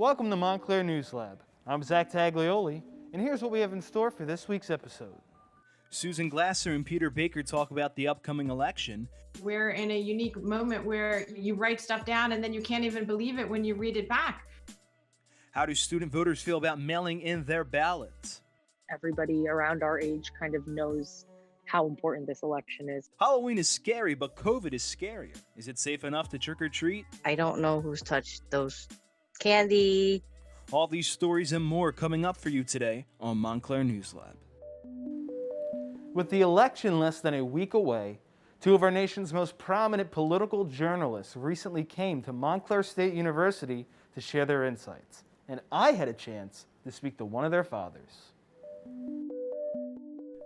Welcome to Montclair News Lab. I'm Zach Taglioli, and here's what we have in store for this week's episode. Susan Glasser and Peter Baker talk about the upcoming election. We're in a unique moment where you write stuff down and then you can't even believe it when you read it back. How do student voters feel about mailing in their ballots? Everybody around our age kind of knows how important this election is. Halloween is scary, but COVID is scarier. Is it safe enough to trick or treat? I don't know who's touched those candy. All these stories and more coming up for you today on Montclair News Lab. With the election less than a week away, two of our nation's most prominent political journalists recently came to Montclair State University to share their insights, and I had a chance to speak to one of their fathers.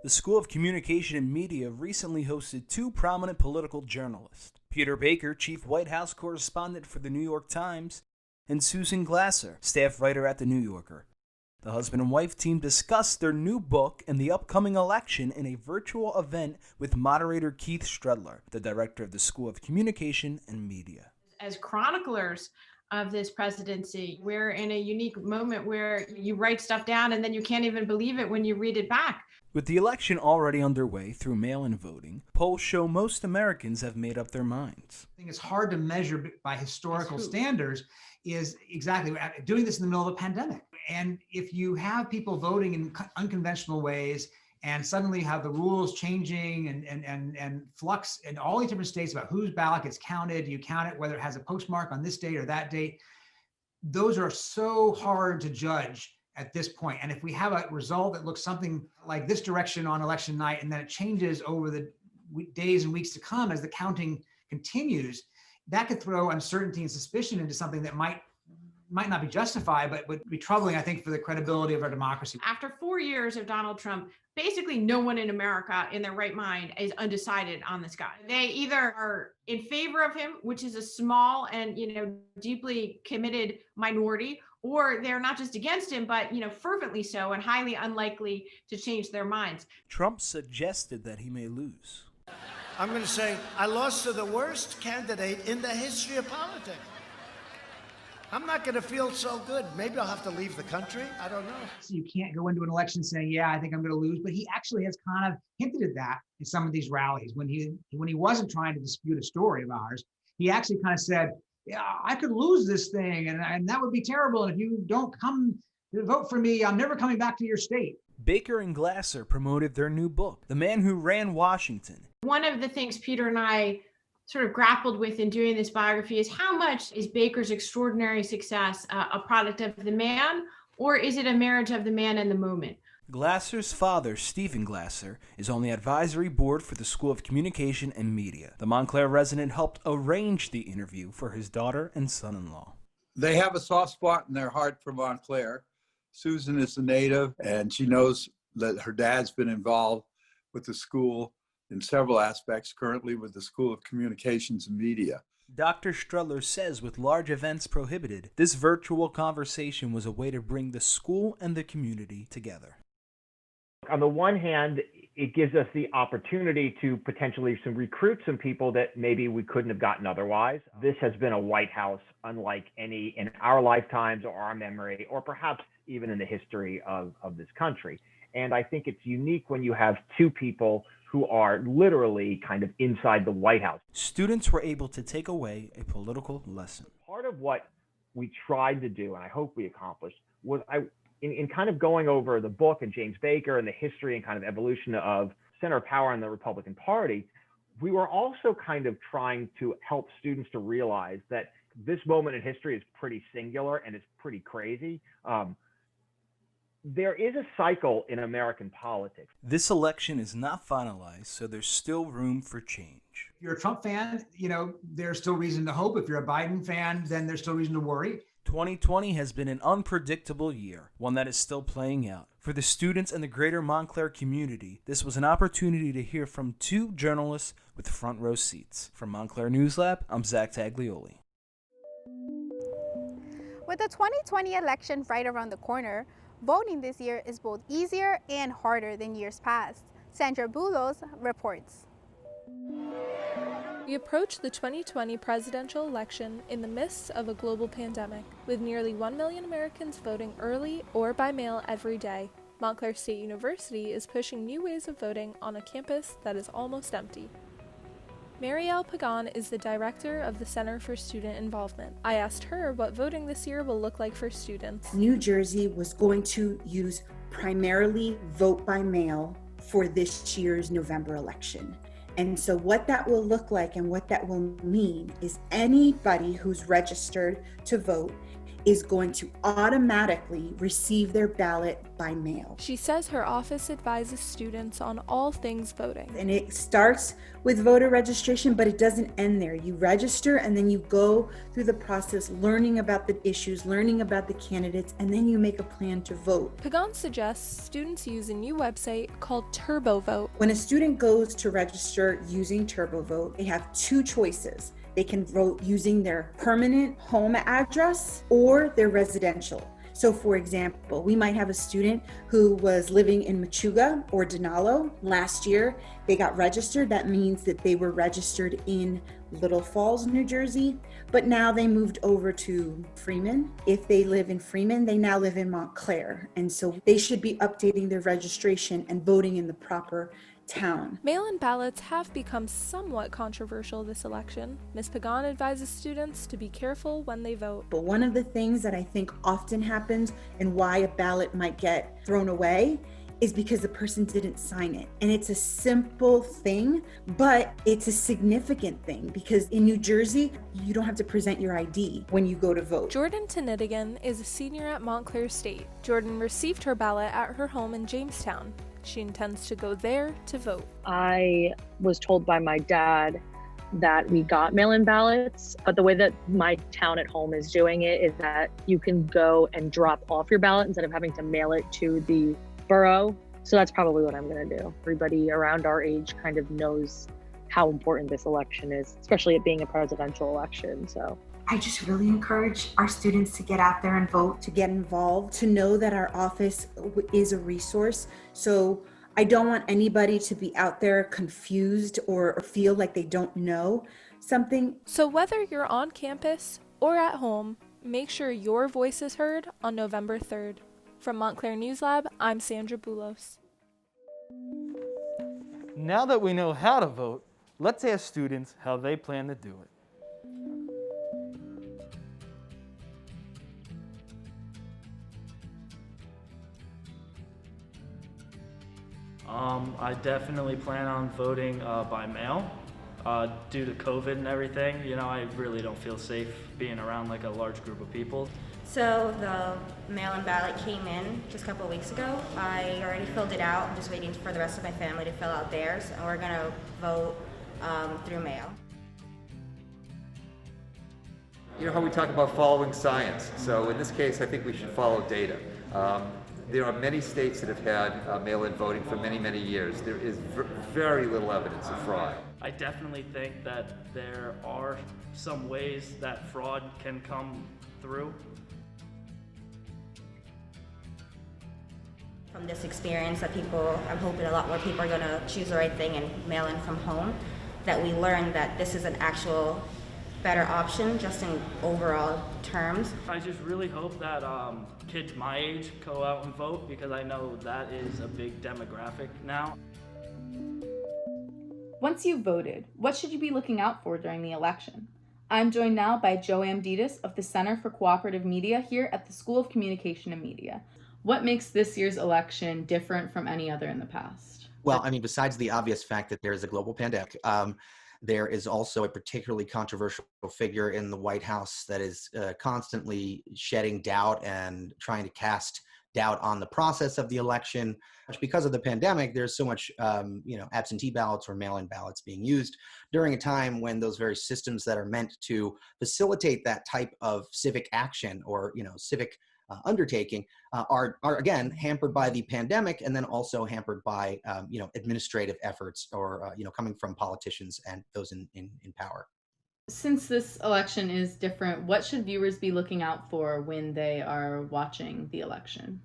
The School of Communication and Media recently hosted two prominent political journalists, Peter Baker, Chief White House Correspondent for the New York Times, and Susan Glasser, staff writer at The New Yorker. The husband and wife team discussed their new book and the upcoming election in a virtual event with moderator Keith Strudler, the director of the School of Communication and Media. As chroniclers of this presidency, we're in a unique moment where you write stuff down and then you can't even believe it when you read it back. With the election already underway through mail-in voting, polls show most Americans have made up their minds. I think it's hard to measure by historical standards is exactly doing this in the middle of a pandemic. And if you have people voting in unconventional ways and suddenly have the rules changing and flux in all these different states about whose ballot gets counted, you count it, whether it has a postmark on this date or that date, those are so hard to judge at this point. And if we have a result that looks something like this direction on election night, and then it changes over the days and weeks to come as the counting continues, that could throw uncertainty and suspicion into something that might not be justified, but would be troubling, I think, for the credibility of our democracy. After 4 years of Donald Trump, basically no one in America in their right mind is undecided on this guy. They either are in favor of him, which is a small and, deeply committed minority, or they're not just against him, but, fervently so and highly unlikely to change their minds. Trump suggested that he may lose. I'm going to say I lost to the worst candidate in the history of politics. I'm not going to feel so good. Maybe I'll have to leave the country. I don't know. So you can't go into an election saying, yeah, I think I'm going to lose. But he actually has kind of hinted at that in some of these rallies. When he wasn't trying to dispute a story of ours, he actually kind of said, yeah, I could lose this thing, and that would be terrible. And if you don't come to vote for me, I'm never coming back to your state. Baker and Glasser promoted their new book, The Man Who Ran Washington. One of the things Peter and I sort of grappled with in doing this biography is how much is Baker's extraordinary success a product of the man, or is it a marriage of the man and the moment? Glasser's father, Stephen Glasser, is on the advisory board for the School of Communication and Media. The Montclair resident helped arrange the interview for his daughter and son-in-law. They have a soft spot in their heart for Montclair. Susan is a native, and she knows that her dad's been involved with the school in several aspects, currently with the School of Communications and Media. Dr. Strudler says with large events prohibited, this virtual conversation was a way to bring the school and the community together. On the one hand, it gives us the opportunity to potentially recruit some people that maybe we couldn't have gotten otherwise. This has been a White House unlike any in our lifetimes or our memory, or perhaps even in the history of this country. And I think it's unique when you have two people who are literally kind of inside the White House. Students were able to take away a political lesson. Part of what we tried to do, and I hope we accomplished, was in kind of going over the book and James Baker and the history and kind of evolution of center of power in the Republican Party, we were also kind of trying to help students to realize that this moment in history is pretty singular and it's pretty crazy. There is a cycle in American politics. This election is not finalized, so there's still room for change. If you're a Trump fan, there's still reason to hope. If you're a Biden fan, then there's still reason to worry. 2020 has been an unpredictable year, one that is still playing out. For the students and the greater Montclair community, this was an opportunity to hear from two journalists with front row seats. From Montclair News Lab, I'm Zach Taglioli. With the 2020 election right around the corner, voting this year is both easier and harder than years past. Sandra Bulos reports. We approach the 2020 presidential election in the midst of a global pandemic, with nearly 1 million Americans voting early or by mail every day. Montclair State University is pushing new ways of voting on a campus that is almost empty. Marielle Pagan is the director of the Center for Student Involvement. I asked her what voting this year will look like for students. New Jersey was going to use primarily vote by mail for this year's November election. And so what that will look like and what that will mean is anybody who's registered to vote is going to automatically receive their ballot by mail. She says her office advises students on all things voting. And it starts with voter registration, but it doesn't end there. You register and then you go through the process learning about the issues, learning about the candidates, and then you make a plan to vote. Pagan suggests students use a new website called TurboVote. When a student goes to register using TurboVote, they have two choices. They can vote using their permanent home address or their residential. So for example, we might have a student who was living in Machuga or Denalo last year. They got registered. That means that they were registered in Little Falls, New Jersey, but now they moved over to Freeman. If they live in Freeman, they now live in Montclair. And so they should be updating their registration and voting in the proper town. Mail-in ballots have become somewhat controversial this election. Ms. Pagan advises students to be careful when they vote. But one of the things that I think often happens and why a ballot might get thrown away is because the person didn't sign it. And it's a simple thing, but it's a significant thing because in New Jersey, you don't have to present your ID when you go to vote. Jordan Tenitigan is a senior at Montclair State. Jordan received her ballot at her home in Jamestown. She intends to go there to vote. I was told by my dad that we got mail-in ballots, but the way that my town at home is doing it is that you can go and drop off your ballot instead of having to mail it to the borough. So that's probably what I'm going to do. Everybody around our age kind of knows how important this election is, especially it being a presidential election. So I just really encourage our students to get out there and vote, to get involved, to know that our office is a resource. So I don't want anybody to be out there confused or feel like they don't know something. So whether you're on campus or at home, make sure your voice is heard on November 3rd. From Montclair News Lab, I'm Sandra Boulos. Now that we know how to vote, let's ask students how they plan to do it. I definitely plan on voting by mail. Due to COVID and everything, I really don't feel safe being around like a large group of people. So the mail-in ballot came in just a couple of weeks ago. I already filled it out. I'm just waiting for the rest of my family to fill out theirs, and we're gonna vote through mail. You know how we talk about following science. So in this case, I think we should follow data. There are many states that have had mail-in voting for many, many years. There is very little evidence of fraud. I definitely think that there are some ways that fraud can come through. From this experience that I'm hoping a lot more people are gonna choose the right thing and mail in from home, that we learn that this is an actual better option just in overall terms. I just really hope that kids my age go out and vote because I know that is a big demographic now. Once you've voted, what should you be looking out for during the election? I'm joined now by Joe Amditis of the Center for Cooperative Media here at the School of Communication and Media. What makes this year's election different from any other in the past? Well, I mean, besides the obvious fact that there is a global pandemic, there is also a particularly controversial figure in the White House that is constantly shedding doubt and trying to cast doubt on the process of the election. Because of the pandemic, there's so much, absentee ballots or mail-in ballots being used during a time when those very systems that are meant to facilitate that type of civic action or, civic undertaking are again hampered by the pandemic, and then also hampered by administrative efforts or coming from politicians and those in power. Since this election is different, what should viewers be looking out for when they are watching the election?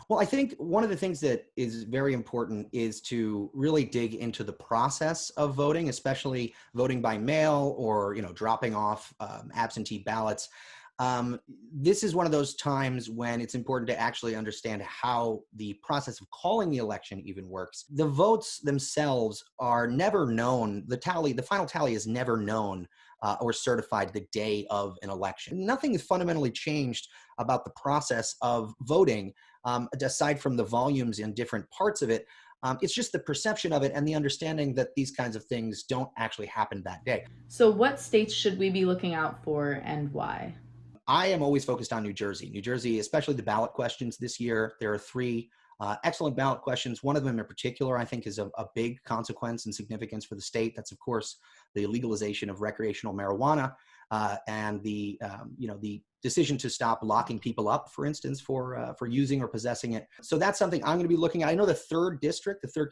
Well, I think one of the things that is very important is to really dig into the process of voting, especially voting by mail or, dropping off absentee ballots. This is one of those times when it's important to actually understand how the process of calling the election even works. The votes themselves are never known. The final tally is never known or certified the day of an election. Nothing has fundamentally changed about the process of voting, aside from the volumes in different parts of it. It's just the perception of it and the understanding that these kinds of things don't actually happen that day. So what states should we be looking out for and why? I am always focused on New Jersey. New Jersey, especially the ballot questions this year. There are three excellent ballot questions. One of them in particular, I think, is a big consequence and significance for the state. That's, of course, the legalization of recreational marijuana and the decision to stop locking people up, for instance, for using or possessing it. So that's something I'm going to be looking at. I know the third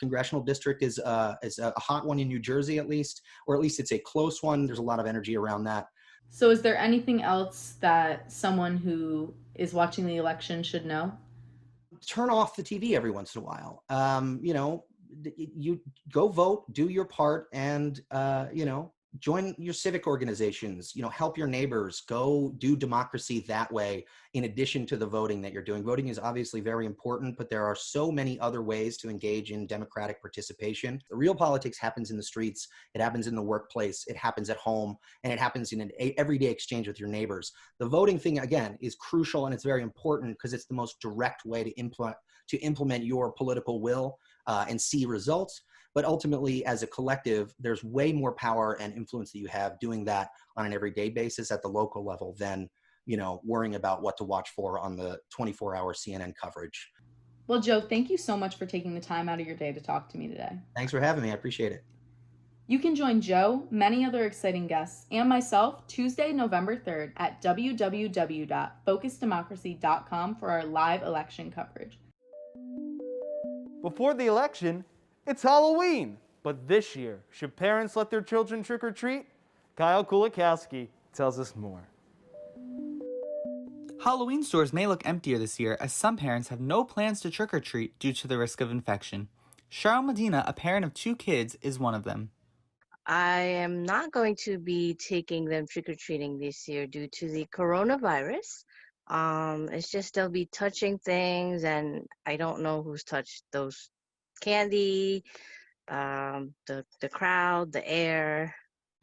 congressional district is a hot one in New Jersey, at least it's a close one. There's a lot of energy around that. So is there anything else that someone who is watching the election should know? Turn off the TV every once in a while. You go vote, do your part, and join your civic organizations, help your neighbors, go do democracy that way, in addition to the voting that you're doing. Voting is obviously very important, but there are so many other ways to engage in democratic participation. The real politics happens in the streets, it happens in the workplace, it happens at home, and it happens in an everyday exchange with your neighbors. The voting thing, again, is crucial, and it's very important because it's the most direct way to implement your political will and see results. But ultimately, as a collective, there's way more power and influence that you have doing that on an everyday basis at the local level than, worrying about what to watch for on the 24-hour CNN coverage. Well, Joe, thank you so much for taking the time out of your day to talk to me today. Thanks for having me. I appreciate it. You can join Joe, many other exciting guests, and myself Tuesday, November 3rd at www.focusdemocracy.com for our live election coverage. Before the election, it's Halloween. But this year, should parents let their children trick or treat? Kyle Kulikowski tells us more. Halloween stores may look emptier this year as some parents have no plans to trick or treat due to the risk of infection. CHERYL Medina, a parent of 2 kids, is one of them. I am not going to be taking them trick-or-treating this year due to the coronavirus. It's just they'll be touching things, and I don't know who's touched those candy, the crowd, the air.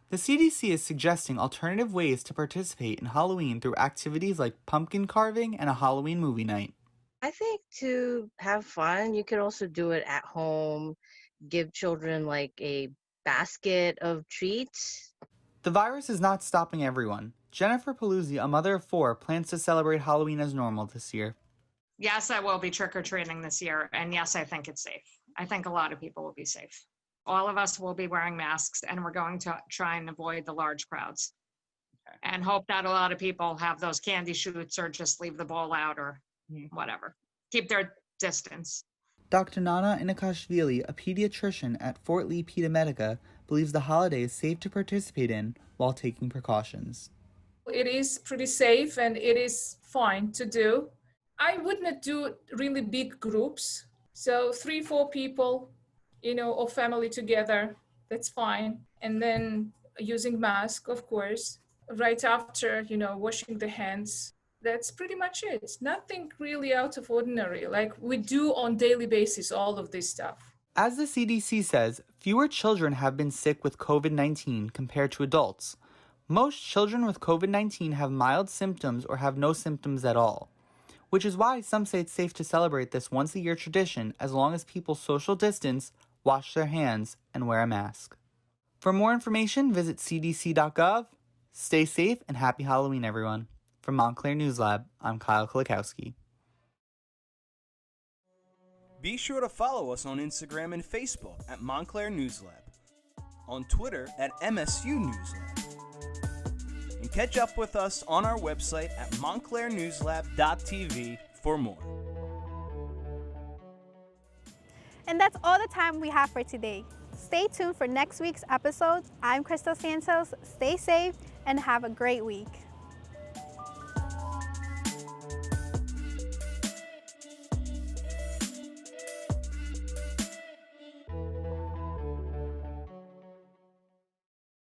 The CDC is suggesting alternative ways to participate in Halloween through activities like pumpkin carving and a Halloween movie night. I think to have fun, you could also do it at home, give children like a basket of treats. The virus is not stopping everyone. Jennifer Paluzzi, a mother of 4, plans to celebrate Halloween as normal this year. Yes, I will be trick-or-treating this year, and yes, I think it's safe. I think a lot of people will be safe. All of us will be wearing masks, and we're going to try and avoid the large crowds. Okay. And hope that a lot of people have those candy shoots or just leave the bowl out or whatever. Keep their distance. Dr. Nana Inakashvili, a pediatrician at Fort Lee Pediatrica, believes the holiday is safe to participate in while taking precautions. It is pretty safe and it is fine to do. I would not do really big groups. So 3-4 people, or family together, that's fine. And then using mask, of course, right after, washing the hands. That's pretty much it. Nothing really out of ordinary. Like we do on daily basis, all of this stuff. As the CDC says, fewer children have been sick with COVID-19 compared to adults. Most children with COVID-19 have mild symptoms or have no symptoms at all, which is why some say it's safe to celebrate this once-a-year tradition as long as people social distance, wash their hands, and wear a mask. For more information, visit cdc.gov. Stay safe and happy Halloween, everyone. From Montclair News Lab, I'm Kyle Kulikowski. Be sure to follow us on Instagram and Facebook at Montclair News Lab, on Twitter at MSU News Lab, and catch up with us on our website at montclairnewslab.tv for more. And that's all the time we have for today. Stay tuned for next week's episode. I'm CRISTAL Santos. Stay safe and have a great week.